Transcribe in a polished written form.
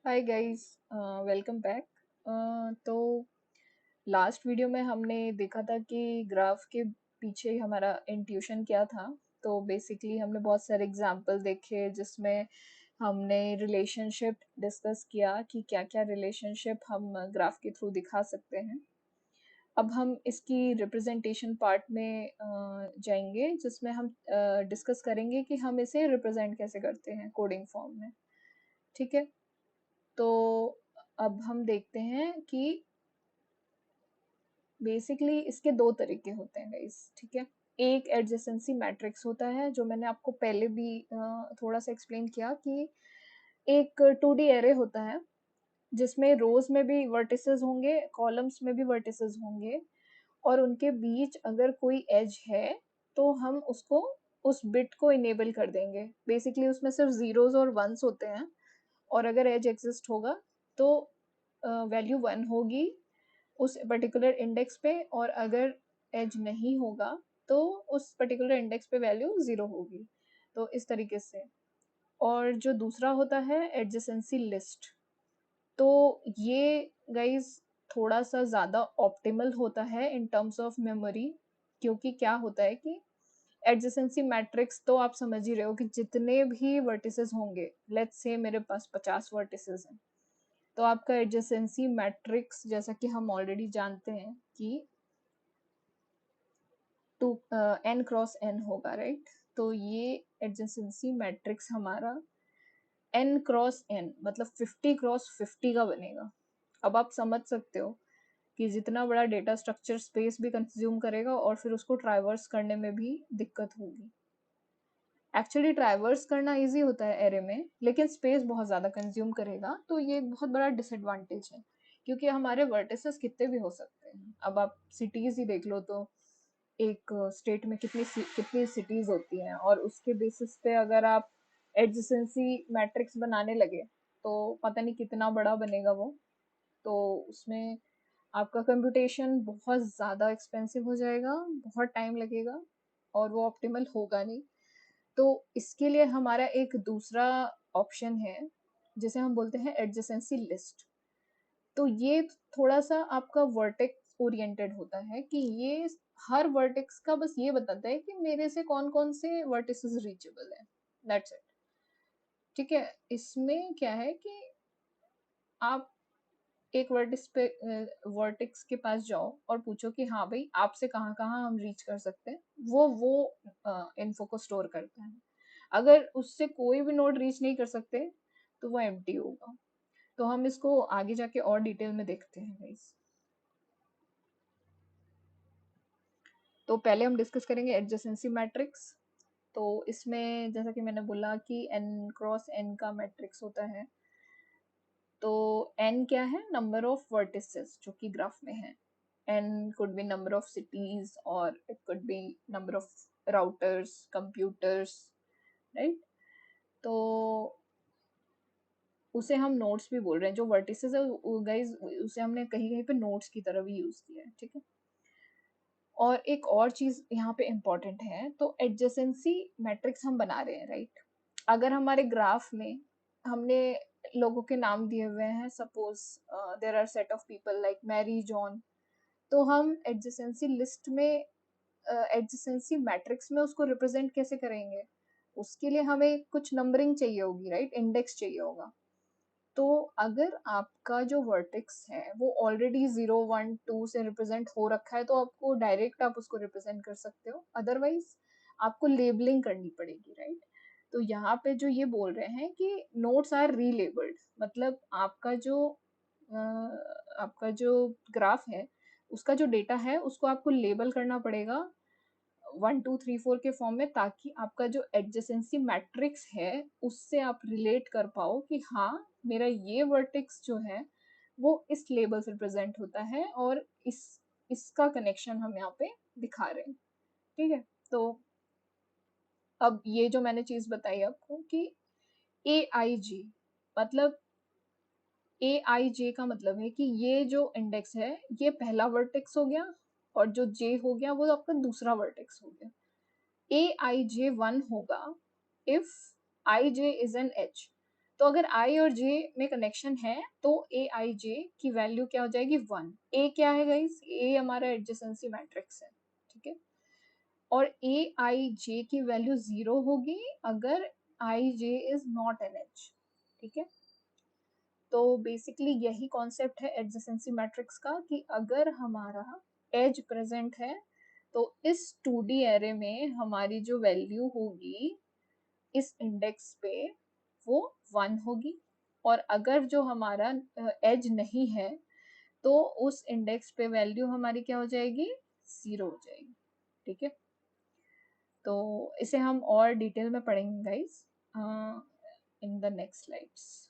Hi guys, welcome back. तो last video में हमने देखा था कि ग्राफ के पीछे हमारा इंट्यूशन क्या था। तो बेसिकली हमने बहुत सारे एग्जांपल देखे जिसमें हमने रिलेशनशिप डिस्कस किया कि क्या क्या रिलेशनशिप हम ग्राफ के थ्रू दिखा सकते हैं। अब हम इसकी रिप्रेजेंटेशन पार्ट में जाएंगे जिसमें हम डिस्कस करेंगे कि हम इसे रिप्रेजेंट कैसे करते हैं कोडिंग फॉर्म में। ठीक है। तो अब हम देखते हैं कि बेसिकली इसके दो तरीके होते हैं गाइस। ठीक है। एक एडजेसेंसी मैट्रिक्स होता है जो मैंने आपको पहले भी थोड़ा सा एक्सप्लेन किया कि एक 2D एरे होता है जिसमें रोज में भी वर्टिसेस होंगे, कॉलम्स में भी वर्टिसेस होंगे, और उनके बीच अगर कोई एज है तो हम उसको उस बिट को इनेबल कर देंगे। बेसिकली उसमें सिर्फ जीरोस और वंस होते हैं, और अगर एज एग्जिस्ट होगा तो वैल्यू वन होगी उस पर्टिकुलर इंडेक्स पे, और अगर एज नहीं होगा तो उस पर्टिकुलर इंडेक्स पे वैल्यू जीरो होगी। तो इस तरीके से। और जो दूसरा होता है एडजेसेंसी लिस्ट, तो ये गाइस थोड़ा सा ज़्यादा ऑप्टिमल होता है इन टर्म्स ऑफ मेमोरी। क्योंकि क्या होता है कि एडजेसेंसी मैट्रिक्स तो आप समझ ही रहे हो कि जितने भी वर्टिसेस होंगे, लेट्स से मेरे पास 50 वर्टिसेस हैं, तो आपका एडजेसेंसी मैट्रिक्स जैसा कि हम ऑलरेडी जानते हैं कि टू एन क्रॉस एन होगा, राइट। तो ये एडजेसेंसी मैट्रिक्स हमारा एन क्रॉस एन मतलब 50 क्रॉस 50 का बनेगा। अब आप समझ सकते हो कि जितना बड़ा डेटा स्ट्रक्चर स्पेस भी कंज्यूम करेगा और फिर उसको ट्राइवर्स करने में भी दिक्कत होगी। एक्चुअली ट्राइवर्स करना इजी होता है एरे में, लेकिन स्पेस बहुत ज़्यादा कंज्यूम करेगा, तो ये एक बहुत बड़ा डिसएडवांटेज है। क्योंकि हमारे वर्टिसेस कितने भी हो सकते हैं। अब आप सिटीज़ ही देख लो तो एक स्टेट में कितनी सिटीज़ होती हैं, और उसके बेसिस पे अगर आप एडजेसेंसी मैट्रिक्स बनाने लगे तो पता नहीं कितना बड़ा बनेगा वो। तो उसमें आपका कंप्यूटेशन बहुत ज़्यादा एक्सपेंसिव हो जाएगा, बहुत टाइम लगेगा, और वो ऑप्टिमल होगा नहीं। तो इसके लिए हमारा एक दूसरा ऑप्शन है जिसे हम बोलते हैं एडजेसेंसी लिस्ट। तो ये थोड़ा सा आपका वर्टेक्स ओरिएंटेड होता है कि ये हर वर्टेक्स का बस ये बताता है कि मेरे से कौन कौन से वर्टिसेस रीचेबल है। That's it. ठीक है। इसमें क्या है कि आप एक वर्टिस पे वर्टेक्स के पास जाओ और पूछो कि हाँ भाई आपसे कहाँ कहाँ हम रीच कर सकते हैं। वो इन्फो को स्टोर करता है। अगर उससे कोई भी नोड रीच नहीं कर सकते तो वो एम्प्टी होगा। तो हम इसको आगे जाके और डिटेल में देखते हैं गाइस। तो पहले हम डिस्कस करेंगे एडजेसेंसी मैट्रिक्स। तो इसमें जैसा कि मैंने बोला कि n क्रॉस n का मैट्रिक्स होता है। तो n क्या है? नंबर ऑफ वर्टिसेस जो कि ग्राफ में है। n could be number of cities or it could be number of routers, computers, right? तो उसे हम नोड्स भी बोल रहे हैं। जो वर्टिसेस है गाइस, उसे हमने कहीं कहीं पे नोड्स की तरह भी यूज किया है। ठीक है। और एक और चीज यहाँ पे इम्पोर्टेंट है, तो एडजेसेंसी मैट्रिक्स हम बना रहे हैं, राइट। अगर हमारे ग्राफ में हमने लोगों के नाम दिए हुए हैं, suppose there are set of people like Mary, John, तो हम एडजेसेंसी लिस्ट में एडजेसेंसी मैट्रिक्स में उसको रिप्रेजेंट कैसे करेंगे? उसके लिए हमें कुछ नंबरिंग चाहिए होगी, राइट, इंडेक्स चाहिए होगा। तो अगर आपका जो वर्टेक्स है वो ऑलरेडी 0 1 2 से रिप्रेजेंट हो रखा है तो आपको डायरेक्ट आप उसको रिप्रेजेंट कर सकते हो, अदरवाइज आपको लेबलिंग करनी पड़ेगी, राइट। तो यहाँ पे जो ये बोल रहे हैं कि नोट्स आर रीलेबल्ड, मतलब आपका जो ग्राफ है उसका जो डेटा है उसको आपको लेबल करना पड़ेगा 1 2 3 4 के फॉर्म में, ताकि आपका जो एडजेसेंसी मैट्रिक्स है उससे आप रिलेट कर पाओ कि हाँ मेरा ये वर्टेक्स जो है वो इस लेबल से रिप्रेजेंट होता है, और इसका कनेक्शन हम यहाँ पे दिखा रहे हैं। ठीक है। तो अब ये जो मैंने चीज बताई आपको कि ए आई जी, मतलब ए आई जे का मतलब है कि ये जो इंडेक्स है ये पहला वर्टेक्स हो गया, और जो जे हो गया वो आपका दूसरा वर्टेक्स हो गया। ए आई जे वन होगा if I J is an H. तो अगर आई और जे में कनेक्शन है तो ए आई जे की वैल्यू क्या हो जाएगी 1। ए क्या है गाइस, ए हमारा एडजेसेंसी मैट्रिक्स है, ठीक है। और ए आई जे की वैल्यू 0 होगी अगर आई जे इज नॉट एन एज, ठीक है। तो बेसिकली यही कॉन्सेप्ट है एडजेसेंसी मैट्रिक्स का कि अगर हमारा एज प्रेजेंट है तो इस 2D एरे में हमारी जो वैल्यू होगी इस इंडेक्स पे वो 1 होगी, और अगर जो हमारा एज नहीं है तो उस इंडेक्स पे वैल्यू हमारी क्या हो जाएगी, 0 हो जाएगी, ठीक है। तो इसे हम और डिटेल में पढ़ेंगे guys in the next slides.